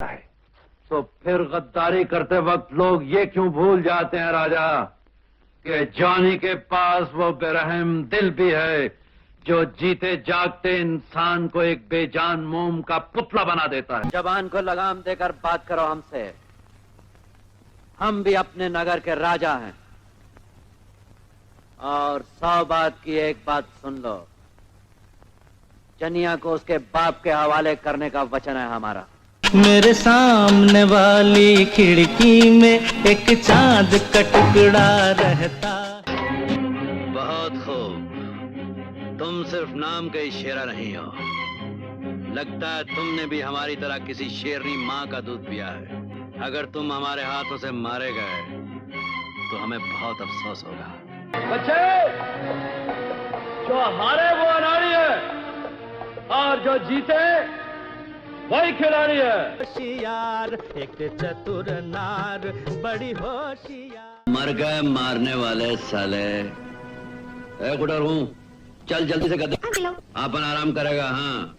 है। तो फिर गद्दारी करते वक्त लोग ये क्यों भूल जाते हैं राजा कि जॉनी के पास वो बेरहम दिल भी है जो जीते जागते इंसान को एक बेजान मोम का पुतला बना देता है। जबान को लगाम देकर बात करो हमसे। हम भी अपने नगर के राजा हैं और 100 बात की एक बात सुन लो। जनिया को उसके बाप के हवाले करने का वचन है हमारा। मेरे सामने वाली खिड़की में एक चांद का टुकड़ा रहता। बहुत खूब, तुम सिर्फ नाम के शेरा नहीं हो, लगता है तुमने भी हमारी तरह किसी शेरनी माँ का दूध पिया है। अगर तुम हमारे हाथों से मारे गए तो हमें बहुत अफसोस होगा। बच्चे, जो हारे वो अनाड़ी है और जो जीते वही खिलाड़ी है। होशियार एक चतुर नार बड़ी होशियार। मर गए मारने वाले साले। गुडर हूँ, चल जल्दी से कर दे। अपन आराम करेगा। हाँ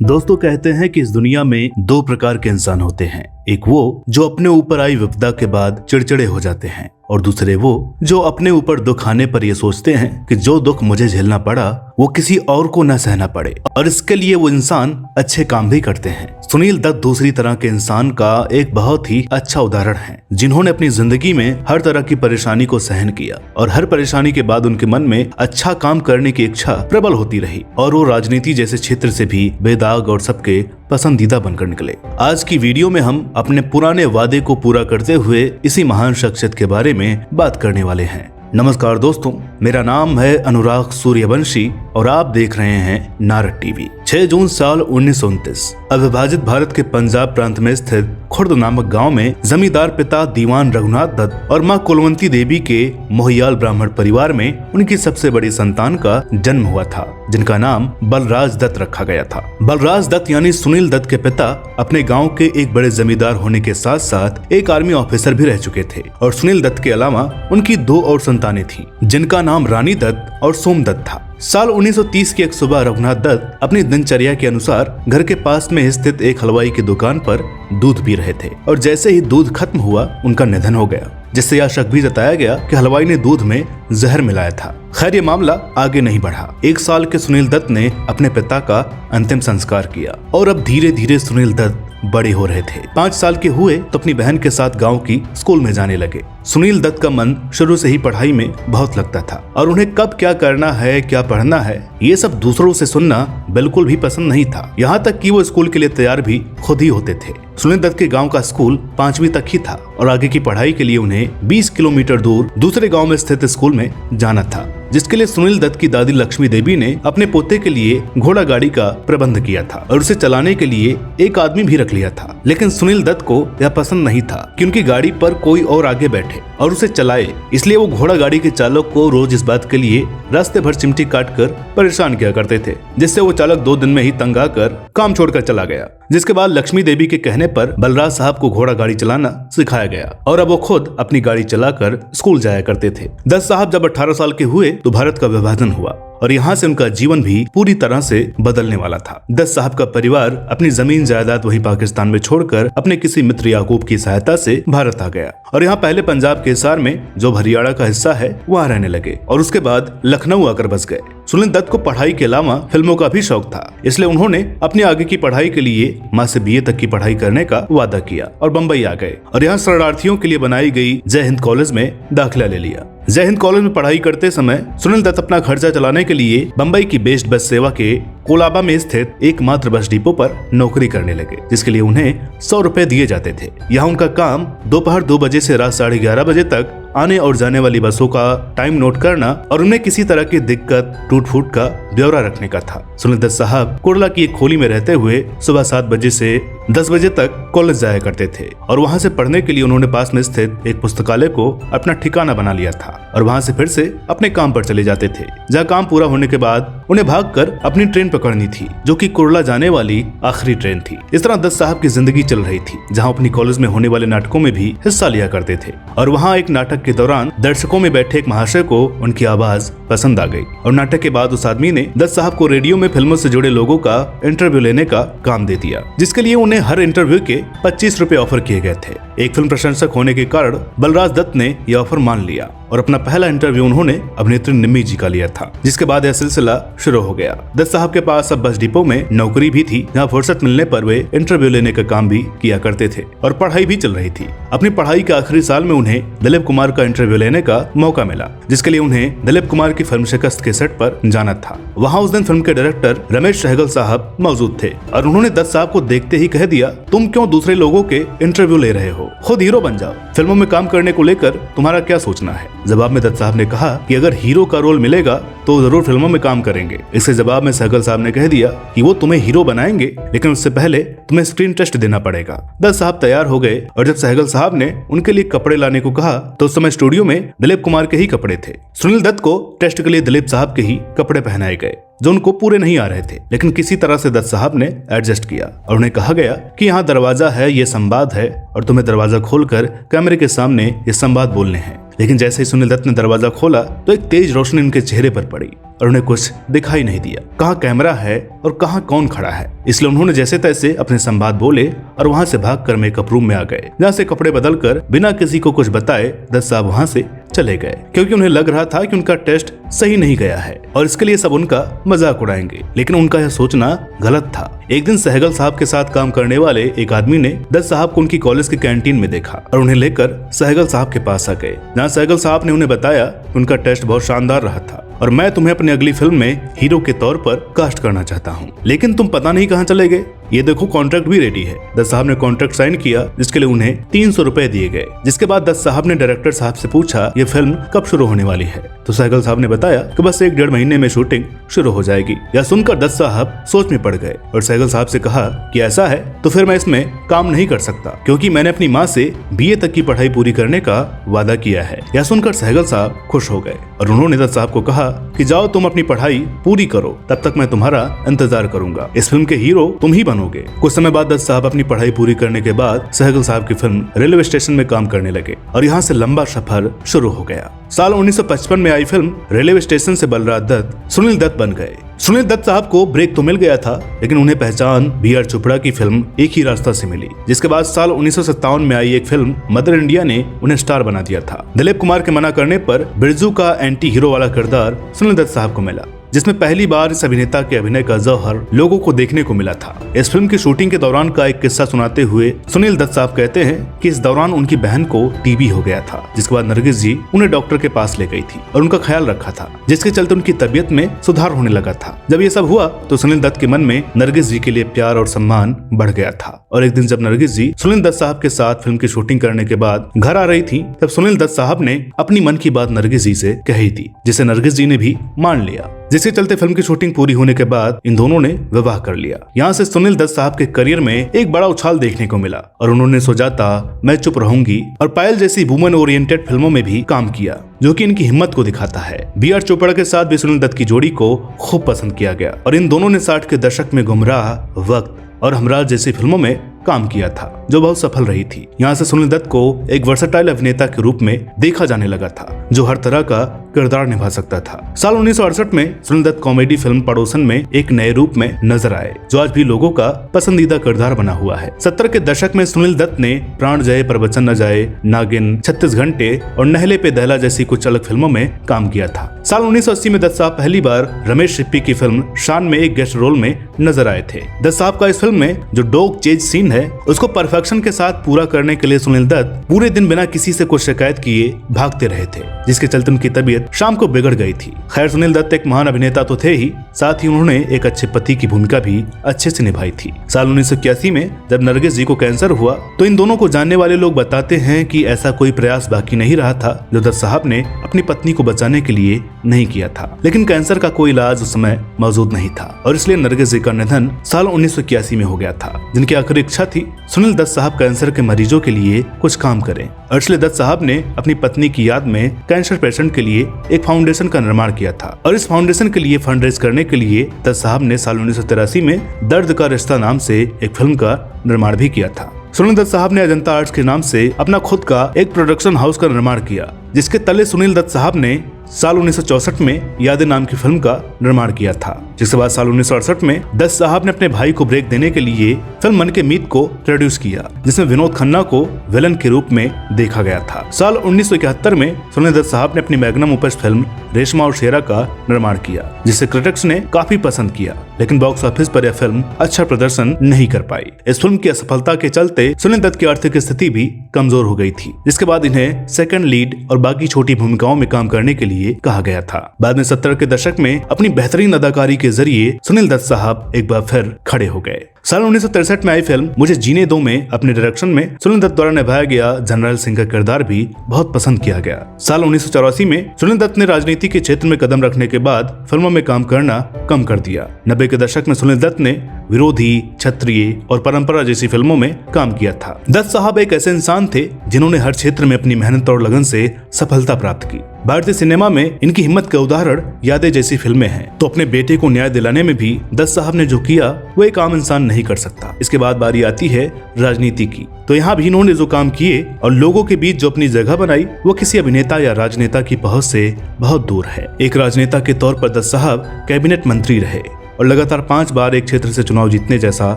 दोस्तों, कहते हैं कि इस दुनिया में 2 प्रकार के इंसान होते हैं। एक वो जो अपने ऊपर आई विपदा के बाद चिड़चिड़े हो जाते हैं और दूसरे वो जो अपने ऊपर दुख आने पर ये सोचते हैं कि जो दुख मुझे झेलना पड़ा वो किसी और को न सहना पड़े, और इसके लिए वो इंसान अच्छे काम भी करते हैं। सुनील दत्त दूसरी तरह के इंसान का एक बहुत ही अच्छा उदाहरण है, जिन्होंने अपनी जिंदगी में हर तरह की परेशानी को सहन किया और हर परेशानी के बाद उनके मन में अच्छा काम करने की इच्छा प्रबल होती रही और वो राजनीति जैसे क्षेत्र से भी बेदाग और सबके पसंदीदा बनकर निकले। आज की वीडियो में हम अपने पुराने वादे को पूरा करते हुए इसी महान शख्सियत के बारे में बात करने वाले हैं। नमस्कार दोस्तों, मेरा नाम है अनुराग सूर्यवंशी और आप देख रहे हैं नारद टीवी। 6 जून साल 1929 अविभाजित भारत के पंजाब प्रांत में स्थित खुर्द नामक गांव में जमींदार पिता दीवान रघुनाथ दत्त और मां कुलवंती देवी के मोहियाल ब्राह्मण परिवार में उनकी सबसे बड़ी संतान का जन्म हुआ था, जिनका नाम बलराज दत्त रखा गया था। बलराज दत्त यानी सुनील दत्त के पिता अपने गांव के एक बड़े जमींदार होने के साथ साथ एक आर्मी ऑफिसर भी रह चुके थे और सुनील दत्त के अलावा उनकी 2 और संतानें थीं, जिनका नाम रानी दत्त और सोम दत्त था। साल 1930 की एक सुबह रघुनाथ दत्त अपनी दिनचर्या के अनुसार घर के पास में स्थित एक हलवाई की दुकान पर दूध पी रहे थे और जैसे ही दूध खत्म हुआ उनका निधन हो गया, जिससे यह शक भी जताया गया कि हलवाई ने दूध में जहर मिलाया था। खैर, ये मामला आगे नहीं बढ़ा। 1 साल के सुनील दत्त ने अपने पिता का अंतिम संस्कार किया और अब धीरे धीरे सुनील दत्त बड़े हो रहे थे। 5 साल के हुए तो अपनी बहन के साथ गांव की स्कूल में जाने लगे। सुनील दत्त का मन शुरू से ही पढ़ाई में बहुत लगता था और उन्हें कब क्या करना है, क्या पढ़ना है, ये सब दूसरों से सुनना बिल्कुल भी पसंद नहीं था। यहाँ तक कि वो स्कूल के लिए तैयार भी खुद ही होते थे। सुनील दत्त के गांव का स्कूल 5वीं तक ही था और आगे की पढ़ाई के लिए उन्हें 20 किलोमीटर दूर दूसरे गांव में स्थित स्कूल में जाना था, जिसके लिए सुनील दत्त की दादी लक्ष्मी देवी ने अपने पोते के लिए घोड़ा गाड़ी का प्रबंध किया था और उसे चलाने के लिए एक आदमी भी रख लिया था। लेकिन सुनील दत्त को यह पसंद नहीं था कि उनकी गाड़ी पर कोई और आगे बैठे और उसे चलाए, इसलिए वो घोड़ा गाड़ी के चालक को रोज इस बात के लिए रास्ते भर चिमटी काट कर परेशान किया करते थे, जिससे वो चालक 2 दिन में ही तंग आकर काम छोड़कर चला गया। जिसके बाद लक्ष्मी देवी के कहने पर बलराज साहब को घोड़ा गाड़ी चलाना सिखाया गया और अब वो खुद अपनी गाड़ी चलाकर स्कूल जाया करते थे। दत्त साहब जब 18 साल के हुए तो भारत का विभाजन हुआ और यहाँ से उनका जीवन भी पूरी तरह से बदलने वाला था। दत्त साहब का परिवार अपनी जमीन जायदाद वहीं पाकिस्तान में छोड़कर अपने किसी मित्र याकूब की सहायता से भारत आ गया और यहाँ पहले पंजाब के हिसार में जो हरियाणा का हिस्सा है वहाँ रहने लगे और उसके बाद लखनऊ आकर बस गए। सुनील दत्त को पढ़ाई के अलावा फिल्मों का भी शौक था, इसलिए उन्होंने अपनी आगे की पढ़ाई के लिए माँ से BA तक की पढ़ाई करने का वादा किया और बम्बई आ गए और यहाँ शरणार्थियों के लिए बनाई गई जय हिंद कॉलेज में दाखिला ले लिया। जय हिंद कॉलेज में पढ़ाई करते समय सुनील दत्त अपना खर्चा चलाने के लिए बम्बई की बेस्ट बस सेवा के कोलाबा में स्थित एकमात्र बस डिपो पर नौकरी करने लगे, जिसके लिए उन्हें 100 रुपए दिए जाते थे। यहाँ उनका काम दोपहर 2 बजे से रात 11:30 बजे तक आने और जाने वाली बसों का टाइम नोट करना और उनमें किसी तरह की दिक्कत टूट फूट का ब्यौरा रखने का था। सुनील दत्त साहब कुर्ला की एक खोली में रहते हुए सुबह 7 बजे से 10 बजे तक कॉलेज जाया करते थे और वहाँ से पढ़ने के लिए उन्होंने पास में स्थित एक पुस्तकालय को अपना ठिकाना बना लिया था और वहाँ से फिर से अपने काम पर चले जाते थे, जहाँ काम पूरा होने के बाद उन्हें भागकर अपनी ट्रेन पकड़नी थी, जो कि कुर्ला जाने वाली आखिरी ट्रेन थी। इस तरह दत्त साहब की जिंदगी चल रही थी, जहाँ अपनी कॉलेज में होने वाले नाटकों में भी हिस्सा लिया करते थे और वहाँ एक नाटक के दौरान दर्शकों में बैठे एक महाशय को उनकी आवाज पसंद आ गई और नाटक के बाद उस आदमी ने दत्त साहब को रेडियो में फिल्मों से जुड़े लोगों का इंटरव्यू लेने का काम दे दिया, जिसके लिए उन्हें उन्हें हर इंटरव्यू के 25 रुपए ऑफर किए गए थे। एक फिल्म प्रशंसक होने के कारण बलराज दत्त ने यह ऑफर मान लिया और अपना पहला इंटरव्यू उन्होंने अभिनेत्री निम्मी जी का लिया था, जिसके बाद यह सिलसिला शुरू हो गया। दत्त साहब के पास अब बस डिपो में नौकरी भी थी, जहाँ फुर्सत मिलने पर वे इंटरव्यू लेने का काम भी किया करते थे और पढ़ाई भी चल रही थी। अपनी पढ़ाई के आखिरी साल में उन्हें दिलीप कुमार का इंटरव्यू लेने का मौका मिला, जिसके लिए उन्हें दिलीप कुमार की फिल्म शिकस्त के सेट पर जाना था। वहाँ उस दिन फिल्म के डायरेक्टर रमेश सहगल साहब मौजूद थे और उन्होंने दत्त साहब को देखते ही कह दिया, तुम क्यों दूसरे लोगों के इंटरव्यू ले रहे हो, खुद हीरो बन जाओ। फिल्मों में काम करने को लेकर तुम्हारा क्या सोचना है? जवाब में दत्त साहब ने कहा कि अगर हीरो का रोल मिलेगा तो जरूर फिल्मों में काम करेंगे। इसके जवाब में सहगल साहब ने कह दिया कि वो तुम्हें हीरो बनाएंगे, लेकिन उससे पहले तुम्हें स्क्रीन टेस्ट देना पड़ेगा। दत्त साहब तैयार हो गए और जब सहगल साहब ने उनके लिए कपड़े लाने को कहा तो उस समय स्टूडियो में दिलीप कुमार के ही कपड़े थे। सुनील दत्त को टेस्ट के लिए दिलीप साहब के ही कपड़े पहनाए गए, जो उनको पूरे नहीं आ रहे थे, लेकिन किसी तरह से दत्त साहब ने एडजस्ट किया और उन्हें कहा गया कि यहाँ दरवाजा है, ये संवाद है और तुम्हें दरवाजा खोलकर कैमरे के सामने ये संवाद बोलने हैं। लेकिन जैसे ही सुनील दत्त ने दरवाजा खोला तो एक तेज रोशनी उनके चेहरे पर पड़ी और उन्हें कुछ दिखाई नहीं दिया, कहाँ कैमरा है और कहाँ कौन खड़ा है। इसलिए उन्होंने जैसे तैसे अपने संवाद बोले और वहां से भागकर मेकअप रूम में आ गए, जहाँ से कपड़े बदलकर बिना किसी को कुछ बताए दत्त साहब वहां से चले गए, क्योंकि उन्हें लग रहा था कि उनका टेस्ट सही नहीं गया है और इसके लिए सब उनका मजाक उड़ाएंगे। लेकिन उनका यह सोचना गलत था। एक दिन सहगल साहब के साथ काम करने वाले एक आदमी ने दत्त साहब को उनकी कॉलेज की कैंटीन में देखा और उन्हें लेकर सहगल साहब के पास आ गए, जहाँ सहगल साहब ने उन्हें बताया कि उनका टेस्ट बहुत शानदार रहा था और मैं तुम्हें अपनी अगली फिल्म में हीरो के तौर पर कास्ट करना चाहता हूँ, लेकिन तुम पता नहीं कहाँ चले गए। ये देखो कॉन्ट्रैक्ट भी रेडी है। दत्त साहब ने कॉन्ट्रैक्ट साइन किया, जिसके लिए उन्हें 300 रुपए दिए गए। जिसके बाद दत्त साहब ने डायरेक्टर साहब से पूछा ये फिल्म कब शुरू होने वाली है, तो सहगल साहब ने बताया कि बस 1-1.5 महीने में शूटिंग शुरू हो जाएगी। यह सुनकर दत्त साहब सोच में पड़ गए और सहगल साहब से कहा कि ऐसा है तो फिर मैं इसमें काम नहीं कर सकता, क्योंकि मैंने अपनी माँ से BA तक की पढ़ाई पूरी करने का वादा किया है। यह सुनकर सहगल साहब खुश हो गए और उन्होंने दत्त साहब को कहा कि जाओ तुम अपनी पढ़ाई पूरी करो, तब तक मैं तुम्हारा इंतजार करूंगा, इस फिल्म के हीरो तुम ही बनोगे। कुछ समय बाद दत्त साहब अपनी पढ़ाई पूरी करने के बाद सहगल साहब की फिल्म रेलवे स्टेशन में काम करने लगे और यहाँ से लंबा सफर शुरू हो गया। साल 1955 में आई फिल्म रेलवे स्टेशन से बलराज दत्त सुनील दत्त बन गए। सुनील दत्त साहब को ब्रेक तो मिल गया था, लेकिन उन्हें पहचान BR चोपड़ा की फिल्म एक ही रास्ता से मिली, जिसके बाद साल 1957 में आई एक फिल्म मदर इंडिया ने उन्हें स्टार बना दिया था। दिलीप कुमार के मना करने पर बिरजू का एंटी हीरो वाला किरदार सुनील दत्त साहब को मिला, जिसमें पहली बार इस अभिनेता के अभिनय का जौहर लोगों को देखने को मिला था। इस फिल्म की शूटिंग के दौरान का एक किस्सा सुनाते हुए सुनील दत्त साहब कहते हैं कि इस दौरान उनकी बहन को TB हो गया था, जिसके बाद नरगिस जी उन्हें डॉक्टर के पास ले गई थी और उनका ख्याल रखा था, जिसके चलते उनकी तबीयत में सुधार होने लगा था। जब ये सब हुआ तो सुनील दत्त के मन में नरगिस जी के लिए प्यार और सम्मान बढ़ गया था और एक दिन जब नरगिस जी सुनील दत्त साहब के साथ फिल्म की शूटिंग करने के बाद घर आ रही थी, तब सुनील दत्त साहब ने अपनी मन की बात नरगिस जी से कही थी, जिसे नरगिस जी ने भी मान लिया, जिसके चलते फिल्म की शूटिंग पूरी होने के बाद इन दोनों ने विवाह कर लिया। यहाँ से सुनील दत्त साहब के करियर में एक बड़ा उछाल देखने को मिला और उन्होंने सुजाता, मैं चुप रहूंगी और पायल जैसी वुमेन ओरिएंटेड फिल्मों में भी काम किया, जो कि इनकी हिम्मत को दिखाता है। BR चोपड़ा के साथ भी सुनील दत्त की जोड़ी को खूब पसंद किया गया और इन दोनों ने 60 के दशक में गुमराह, वक्त और हमराज जैसी फिल्मों में काम किया था, जो बहुत सफल रही थी। यहाँ से सुनील दत्त को एक वर्सटाइल अभिनेता के रूप में देखा जाने लगा था, जो हर तरह का किरदार निभा सकता था। साल 1968 में सुनील दत्त कॉमेडी फिल्म पड़ोसन में एक नए रूप में नजर आए, जो आज भी लोगों का पसंदीदा किरदार बना हुआ है। 70 के दशक में सुनील दत्त ने प्राण जाए प्रवचन न जाए, नागिन, 36 घंटे और नहले पे दहला जैसी कुछ अलग फिल्मों में काम किया था। साल 1980 में दत्त साहब पहली बार रमेश सिप्पी की फिल्म शान में एक गेस्ट रोल में नजर आए थे। दत्त साहब का इस फिल्म में जो डॉग चेज सीन है, उसको परफेक्शन के साथ पूरा करने के लिए सुनील दत्त पूरे दिन बिना किसी से कुछ शिकायत किए भागते रहे थे, जिसके चलते उनकी तबीयत शाम को बिगड़ गई थी। खैर, सुनील दत्त एक महान अभिनेता तो थे ही, साथ ही उन्होंने एक अच्छे पति की भूमिका भी अच्छे से निभाई थी। साल 1981 में जब नरगिस जी को कैंसर हुआ तो इन दोनों को जानने वाले लोग बताते हैं कि ऐसा कोई प्रयास बाकी नहीं रहा था जो दत्त साहब ने अपनी पत्नी को बचाने के लिए नहीं किया था। लेकिन कैंसर का कोई इलाज उस समय मौजूद नहीं था और इसलिए नरगिस जी का निधन साल 1981 में हो गया था, जिनकी आखिरी इच्छा थी सुनील दत्त साहब कैंसर के मरीजों के लिए कुछ काम करें। और इसलिए दत्त साहब ने अपनी पत्नी की याद में कैंसर पेशेंट के लिए एक फाउंडेशन का निर्माण किया था और इस फाउंडेशन के लिए फंड रेज करने के लिए दत्त साहब ने साल 1983 में दर्द का रिश्ता नाम से एक फिल्म का निर्माण भी किया था। सुनील दत्त साहब ने अजंता आर्ट्स के नाम से अपना खुद का एक प्रोडक्शन हाउस का निर्माण किया, जिसके तले सुनील दत्त साहब ने साल 1964 में यादें नाम की फिल्म का निर्माण किया था। जिसके बाद साल 1968 में दत्त साहब ने अपने भाई को ब्रेक देने के लिए फिल्म मन के मीत को प्रोड्यूस किया, जिसमें विनोद खन्ना को विलन के रूप में देखा गया था। साल 1971 में सुनील दत्त साहब ने अपनी मैग्नम ओपस फिल्म रेशमा और शेरा का निर्माण किया, जिसे क्रिटिक्स ने काफी पसंद किया, लेकिन बॉक्स ऑफिस पर यह फिल्म अच्छा प्रदर्शन नहीं कर पाई। इस फिल्म की असफलता के चलते सुनील दत्त की आर्थिक स्थिति भी कमजोर हो गई थी, जिसके बाद इन्हें सेकंड लीड और बाकी छोटी भूमिकाओं में काम करने के लिए कहा गया था। बाद में 70 के दशक में अपनी बेहतरीन अदाकारी के जरिए सुनील दत्त साहब एक बार फिर खड़े हो गए। साल 1963 में आई फिल्म मुझे जीने दो में अपने डायरेक्शन में सुनील दत्त द्वारा निभाया गया जनरल सिंह का किरदार भी बहुत पसंद किया गया। साल 1984 में सुनील दत्त ने राजनीति के क्षेत्र में कदम रखने के बाद फिल्मों में काम करना कम कर दिया। 90 के दशक में सुनील दत्त ने विरोधी, क्षत्रिय और परंपरा जैसी फिल्मों में काम किया था। दत्त साहब एक ऐसे इंसान थे जिन्होंने हर क्षेत्र में अपनी मेहनत और लगन से सफलता प्राप्त की। भारतीय सिनेमा में इनकी हिम्मत के उदाहरण यादें जैसी फिल्में हैं, तो अपने बेटे को न्याय दिलाने में भी दत्त साहब ने जो किया वो एक आम इंसान नहीं कर सकता। इसके बाद बारी आती है राजनीति की, तो यहाँ भी इन्होंने जो काम किए और लोगों के बीच जो अपनी जगह बनाई वो किसी अभिनेता या राजनेता की पहुंच से बहुत दूर है। एक राजनेता के तौर पर दत्त साहब कैबिनेट मंत्री रहे और लगातार 5 बार एक क्षेत्र से चुनाव जीतने जैसा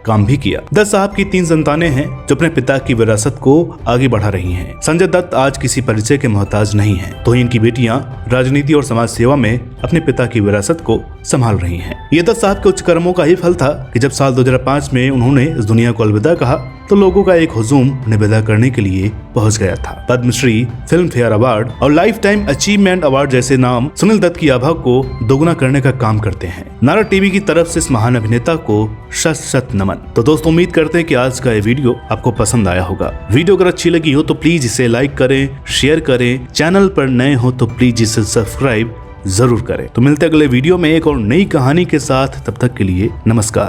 काम भी किया। दत्त साहब की 3 संतानें हैं जो अपने पिता की विरासत को आगे बढ़ा रही हैं। संजय दत्त आज किसी परिचय के मोहताज नहीं हैं, तो इनकी बेटियां राजनीति और समाज सेवा में अपने पिता की विरासत को संभाल रही हैं। ये दत्त साहब के उच्च कर्मों का ही फल था कि जब साल 2005 में उन्होंने इस दुनिया को अलविदा कहा तो लोगों का एक हुजूम उन्हें विदा करने के लिए पहुंच गया था। पद्मश्री, फिल्म फेयर अवार्ड और लाइफ टाइम अचीवमेंट अवार्ड जैसे नाम सुनील दत्त की आभा को दोगुना करने का काम करते हैं। नारा टीवी की तरफ से इस महान अभिनेता को शत शत नमन। तो दोस्तों, उम्मीद करते हैं कि आज का ये वीडियो आपको पसंद आया होगा। वीडियो अगर अच्छी लगी हो तो प्लीज इसे लाइक करें, शेयर करें। चैनल पर नए हो तो प्लीज इसे सब्सक्राइब जरूर करें। तो मिलते अगले वीडियो में एक और नई कहानी के साथ। तब तक के लिए नमस्कार।